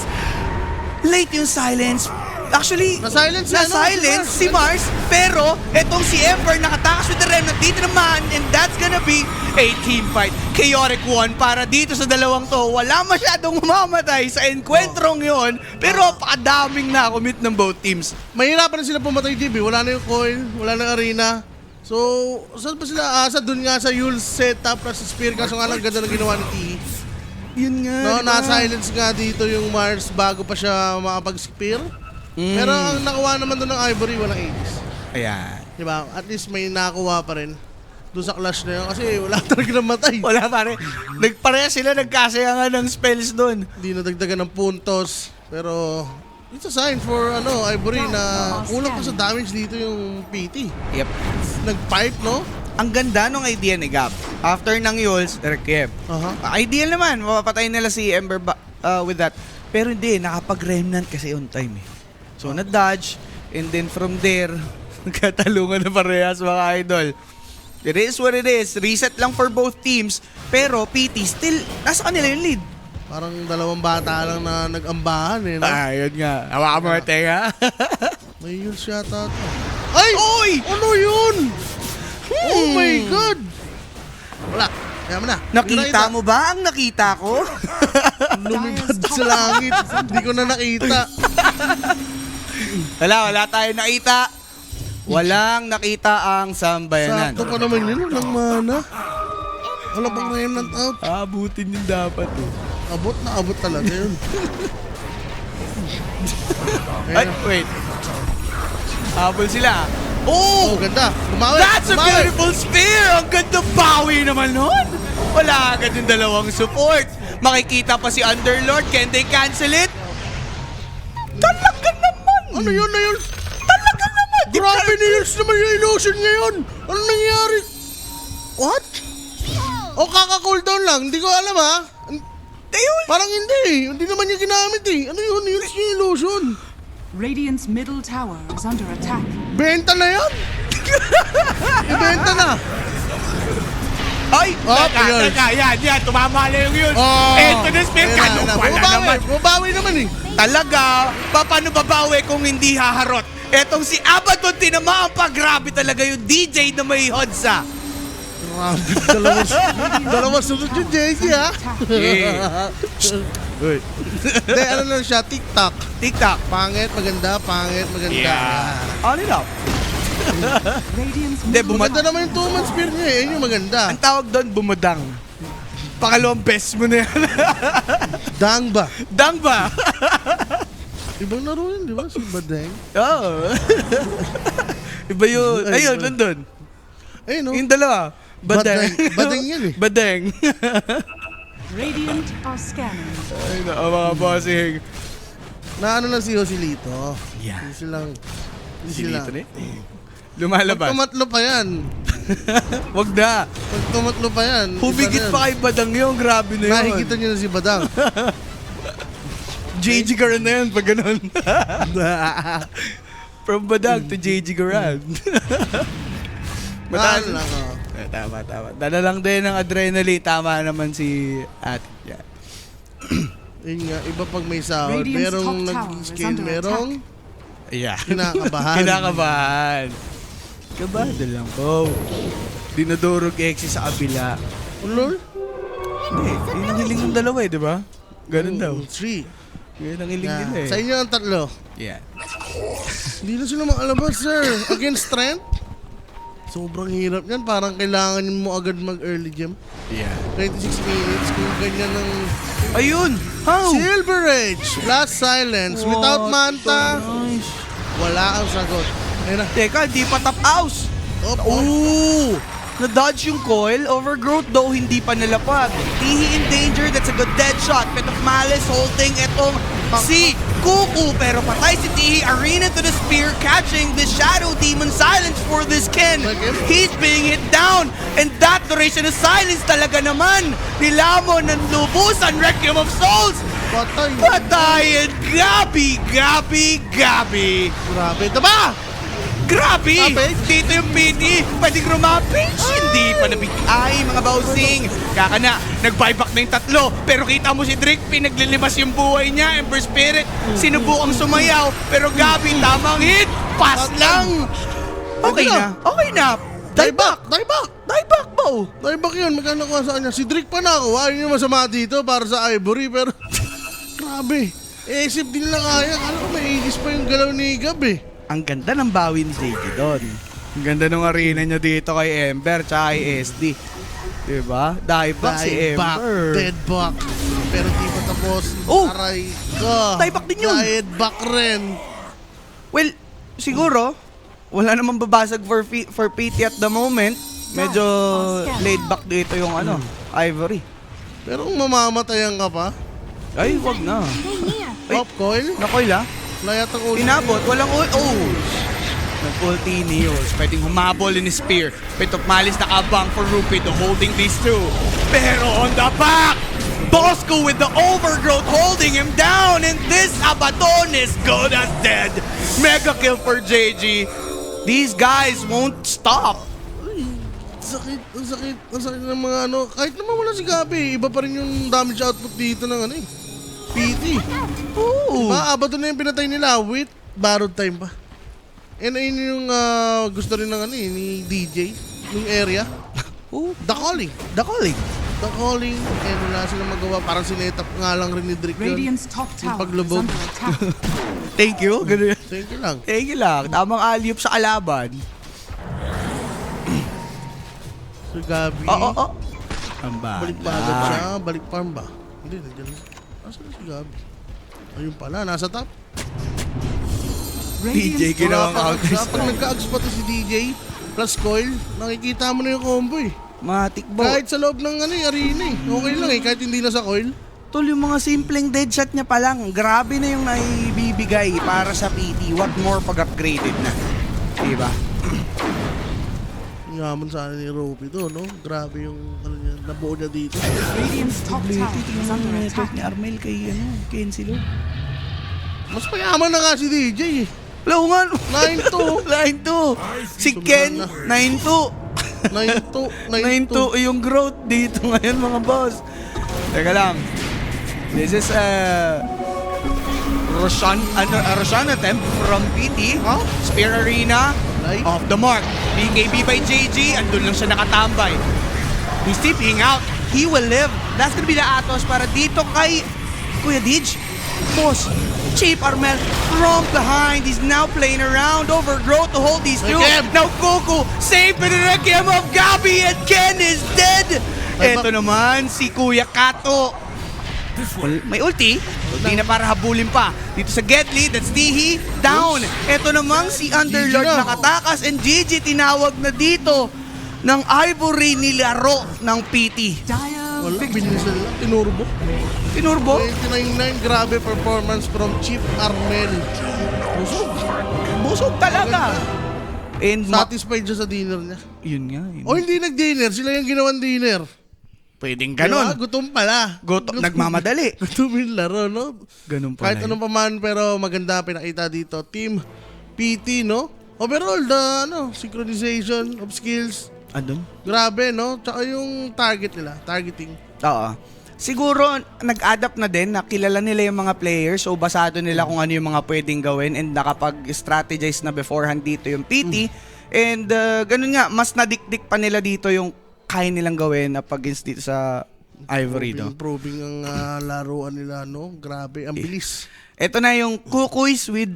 Late yung silence. Actually, Na-silence si ano, na-silence si si Mars. Pero, etong si Ember nakatakas with the Remnant dito naman. And that's gonna be a team fight. Chaotic one para dito sa dalawang to. Wala masyadong mamamatay sa enkwentron yon. Pero, pakadaming na-commit ng both teams. Mahirapan na sila pumatay, JB. Wala na yung coil, wala na arena. So, saan pa sila asa? Doon nga sa Yule's setup na sa spear. Kaso nga lang ganda ng ginawa ni T. Yun nga. No, diba? na-silence nga dito yung Mars bago pa siya makapag-spear. Pero ang nakuha naman doon ng Ivory, walang ages. Ayan. Diba? At least may nakuha pa rin doon sa clash na yun. Kasi wala talaga namatay. Wala pare. Nagpareha sila, nagkasayangan ng spells doon. Hindi nadagdagan ng puntos. Pero It's a sign for Ivory na kulang pa sa damage dito yung PT. Yep. Nag-pipe, no? Ang ganda nung idea ni Gab. After ng Yules, Rekiem. Ideal naman, mapapatay nila si Ember with that. Pero hindi, nakapag-remnant kasi on time eh. So, na-dodge, and then from there, nagkatalungan na parehas mga idol. It is what it is. Reset lang for both teams. Pero PT still, nasa kanila yung lead. Parang dalawang bata lang na nag-ambahan eh. No? Yun nga. Hawakan mo yung tenga. May Yules yata ito. Ay! Oy! Ano yun? Oh my God! Wala. Kaya mo na. Nakita mo ba ang nakita ko? Lumipad sa langit. Hindi ko na nakita. Wala tayo nakita. Walang nakita ang sambayanan. Sakto pa naman yun. Walang mana. Wala bang remnant out? Abutin yung dapat eh. Abot na abot talaga yun. Ay, wait. Habol sila. Oh! Oh, ganda. Bumawi. That's a beautiful spear! Ang ganda bawi naman nun! Wala agad yung dalawang support. Makikita pa si Underlord. Can they cancel it? Talaga naman! Ano yun na yun? Talaga naman! Grabe ni Yules naman yung illusion ngayon. Ano nangyari? What? O kaka-cooldown lang. Hindi ko alam ha. Ayun! Parang hindi. Hindi naman niya ginamit eh. Ano yun? Yules yung illusion. Radiant's middle tower is under attack. Benta na yan. Ibenta na. Ay! Oh, yun. Yan. Tumama na yung yun. Oh, Eto na spear. Kano pala naman. Bumabawi naman eh. Talaga, paano babawi kung hindi haharot? Etong si Abaddon tinamaan pa. Grabe talaga yung DJ na may hodsa. Grabe. Dalawa sunod yung JC ha. Yeah. Uy. Hindi, ano lang siya, TikTok. TikTok. Pangit, maganda, pangit, maganda. Yeah. On it up. Radiant's Hindi, middle Maganda naman yung 2 months spear niya eh. Yun yung maganda. Ang tawag doon, bumudang. Pangalawang best mo na yan. Dang ba? Dang ba? Ibang laro yun, di ba? Si Badeng. Oo. Iba yun. Ayun, nandun. Ayun no? Yung dalawa. Badeng. Badeng yan eh. Badeng. Radiant are scanning. Ay, mga bossing. Na ano lang si Joselito. Yeah. Hindi silang... Silito na eh. Lumalabas. Tumatlo pa yan. Wag na. Pag tumatlo pa yan. Humigit pa kay Badang yun. Grabe na yun. Nakikita niyo na si Badang. JG Garan na yun pag ganun. From Badang to JG Garan. Mahal lang oh. Tama. Dala lang din ng adrenaline. Tama naman si Ate. Yeah. Yun nga, iba pag may sahod. Radiant's Merong top tower is nag-skin, under merong Yeah. kinakabahan. Kinakabahan. Kabado lang po. Dinadurog Exy sa kabila. Lord? Hindi. Yun ang hiling ng dalawa eh, di ba? Ganun daw. 3. Yun ang hiling nila eh. Sa inyo ang tatlo. Yeah. Hindi na sila makalabas, sir. Against strength? Sobrang hirap yan. Parang kailangan mo agad mag-early gem. Yeah. 26 minutes kung ganyan ng... Ayun! How? Silver Age! Last silence. Without Manta, Nice. wala ang sagot. Ayun na. Teka, di pa top house. Oh. Na-dodge yung coil. Overgrowth though, hindi pa nalapag. Tihi in danger. That's a good dead shot. Pet of Malice holding itong si Kuku. Pero patay si Tihi. Arena to the spear. Catching the Shadow Demon. Silence for this Ken. He's being hit down. And that duration of silence talaga naman. Nilamon ng lubusan. Requiem of Souls. Patay. Patayin. Gabi. Grabe. Diba? Grabe! Grabe. Dito yung PD, pwedeng rumapage. Hindi pa nabigay, mga bossing. Kaka na, nag-buyback na yung tatlo. Pero kita mo si Drake, pinaglilimas yung buhay niya. Ember Spirit, sinubukang sumayaw. Pero Gabi, tamang hit. Pass lang. Okay na. Dieback po. Dieback yun. Magkano kuha sa kanya? Si Drake pa nakuha. Yun yung masama dito para sa Ivory. Pero grabe. Isip din lang kaya. Kala ko may igis pa yung galaw ni Gab eh. Ang ganda ng bawi ni JG doon. Ang ganda ng arena niya dito kay Ember tsaka kay SD. Diba? Dieback si Ember. Deadback. Pero di pa tapos. Oh! Aray ka. Dieback din yun. Deadback rin. Well, siguro, wala namang babasag for PT at the moment. Medyo laid back dito yung Ivory. Pero kung mamamatayan ka pa, Ay, wag na. Stay here. Ay. pop coil. Nakoy la. Layat ang ult. Inabot, walang ult. Oh! Nag-ulti ni Neos. Pwedeng humabol in his spear. Pwede malis na abang for Rupido holding these two. Pero on the back! Bosco with the overgrowth holding him down. And this Abaddon is good as dead. Mega kill for JG. These guys won't stop. Ang sakit ng mga ano. Kahit naman wala si Gabi, iba pa rin yung damage output dito ng ano eh. PT. Ooh. Diba, Abaddon na yung pinatay nila with borrowed time pa. And ayun yung gusto rin ng ano eh, ni DJ, yung area. Ooh. The Calling. The calling. The Calling, and wala silang magawa. Parang sinetap nga lang rin ni Drake yun. Radiant's top tower is paglubog. under attack. Thank you. Ganun. Thank you lang. Thank you lang. Tamang alley-oop sa kalaban. Si Gabi. Oh. Ang Balik pa agad siya. Balik farm ba? Hindi, nandiyan. Nasaan si Gabi? Ayun pala, nasa top. DJ Radiant's ginawang Wala pa outrage. Pag nagka-ags pa to si DJ, plus coil, nakikita mo na yung combo eh. Matikbo. Kahit sa loob ng ano, arena eh. Okay lang eh, kahit hindi na sa coil. Tol, yung mga simpleng deadshot niya pa lang, grabe na yung naibibigay para sa PT. What more pag-upgraded na? Diba? Yaman sana ni Ropey to, no? Grabe yung ano niya, nabuo niya dito. Radiant's top tower is under attack. ni Armel kay Kensilo. Mas payaman na nga si DJ eh. Hello nga. 9-2. Line 2. Si Ken, 9-2. 9-2. 9-2 yung growth dito ngayon mga boss. Teka lang. This is Roshan attempt from PT. Huh? Spear Arena. Nice. Off the mark. BKB by JG. Andun lang siya nakatambay. He's tipping out. He will live. That's gonna be the Atos para dito kay Kuya Dij. Boss, Chief Armel from behind. He's now playing around Overgrowth to hold these two. Rekiem. Now Goku saved by the Rekiem of Gabi and Ken is dead. Ito naman si Kuya Kato. May ulti. Ulti na para habulin pa. Dito sa Gedli, that's Tihi. Down. Ito namang si Underlord GG na. nakatakas and Gigi tinawag na dito ng Ivory nilaro ng PT. Dire Wala, victory. binisan lang. Tinurbo. Tinurbo. 29-9, grabe performance from Chief Armel. Busog. Busog talaga. And Satisfied siya sa dinner niya. yun nga. Yun. O hindi nag-dinner, sila yung ginawan dinner. Pwedeng Diba? ganon. Gutom pala. Nagmamadali. Gutom yung laro, no? Ganun pala. Kahit anong paman, pero maganda pinakita dito. Team PT, no? Overall, the synchronization of skills, Andun? grabe, no? Tsaka yung target nila, targeting. Oo. Siguro, nag-adapt na din, nakilala nila yung mga players, so basado nila kung ano yung mga pwedeng gawin and nakapag-strategize na beforehand dito yung PT. And ganun nga, mas nadikdik pa nila dito yung kaya nilang gawin up against dito sa Ivory, no? Improving ang laruan nila, no? Grabe, ang bilis. Ito na yung Kukuys with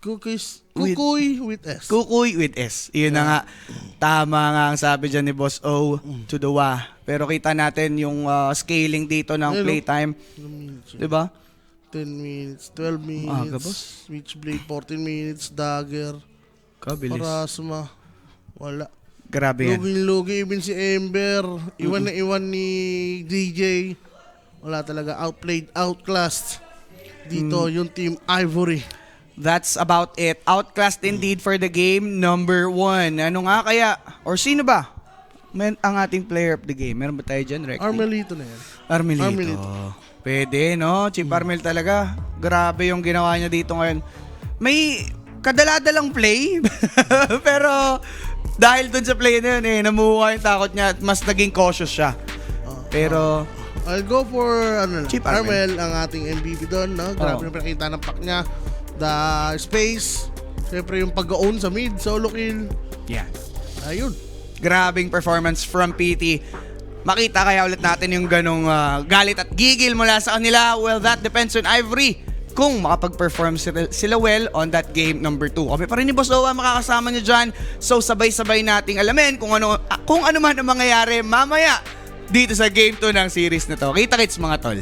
Kukuy with S. Kukuy with S. Yun na nga. Tama nga ang sabi dyan ni Boss O to the wa. Pero kita natin yung scaling dito ng Ayun, no? playtime. Diba? 10 minutes, 12 minutes, Aga, boss. Witchblade, 14 minutes, Dagger, Kabilis. Parasma, wala. Grabe yan. Luging-lugi, even si Ember, iwan na iwan ni DJ. Wala talaga, outplayed, outclassed. Dito yung Team Ivory. That's about it. Outclassed indeed for the game number 1. Ano nga kaya? Or sino ba? Ang ating player of the game. Meron ba tayo dyan, Rek? Armelito na yan. Armelito. Armelito. Pwede, no? Chief Armel talaga. Grabe yung ginawa niya dito ngayon. May kadaladalang play. Pero dahil dun sa play na yun, namuha yung takot niya at mas naging cautious siya. Pero I'll go for Cheap Armel, ang ating MVP doon. No? Grabe yung pinakita ng pack niya. The space. Siyempre yung pag-own sa mid. Solo kill. yeah. Ayun. Grabing performance from PT. Makita kaya ulit natin yung ganong galit at gigil mula sa kanila. Well, that depends on Ivory. Kung makapag-perform sila well on that game number 2. Kami pa rin ni Boss Owa makakasama nyo dyan. So sabay-sabay nating alamin kung ano man ang mangyayari mamaya dito sa game 2 ng series na to. Kita-kits mga tol.